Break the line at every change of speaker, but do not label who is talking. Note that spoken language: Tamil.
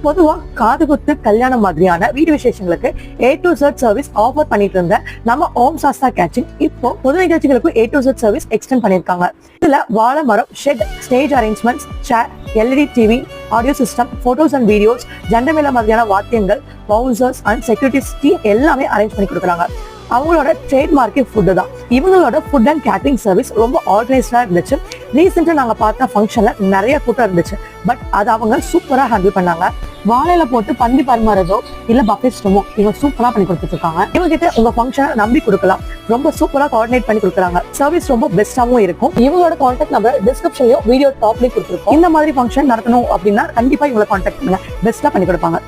பொதுவா காது குத்து கல்யாணம் மாதிரியான வீடு விசேஷங்களுக்கு A to Z service offer பண்ணிட்டு இருந்த நம்ம ஓம் சாஸ்தா கேட்டரிங் இப்போ பொது நிகழ்ச்சிகளுக்கு A to Z service extend பண்ணிருக்காங்க. இதுல வாழை மரம், shed, stage arrangements, chair, LED TV, audio system, photos and videos, ஜெண்டமேள மாதிரியான வாத்தியங்கள், பவுன்சர்ஸ் அண்ட் செக்யூரிட்டிஸ் டீம் எல்லாமே அரேஞ்ச் பண்ணி கொடுக்குறாங்க. அவங்களோட ட்ரேட்மார்க்கே ஃபுட்டு தான். இவங்களோட ஃபுட் அண்ட் கேட்டரிங் சர்வீஸ் ரொம்ப ஆர்கனைஸ்டா இருந்துச்சு. ரீசெண்டா நாங்க பார்த்த ஃபங்க்ஷன்ல நிறைய கூட்டம் இருந்துச்சு. பட் அது அவங்க சூப்பரா ஹேண்டில் பண்ணாங்க. வாழையில போட்டு பந்தி பரிமாறதோ இல்ல பஃபே சிஸ்டமோ இவங்க சூப்பரா பண்ணி கொடுத்துட்டு இருக்காங்க. இவங்க கிட்ட உங்க ஃபங்க்ஷனை நம்பி கொடுக்கலாம். ரொம்ப சூப்பரா கோஆர்டினேட் பண்ணி கொடுக்குறாங்க. சர்வீஸ் ரொம்ப பெஸ்டாவும் இருக்கும். இவங்களோட கான்டாக்ட் நம்பர் டிஸ்கிரிப்ஷன்லயும் வீடியோ டாப்லயும் கொடுத்துருக்கோம். இந்த மாதிரி ஃபங்க்ஷன் நடத்தணும் அப்படின்னா கண்டிப்பா இவங்களை கான்டாக்ட் பண்ணுங்க. பெஸ்டா பண்ணி கொடுப்பாங்க.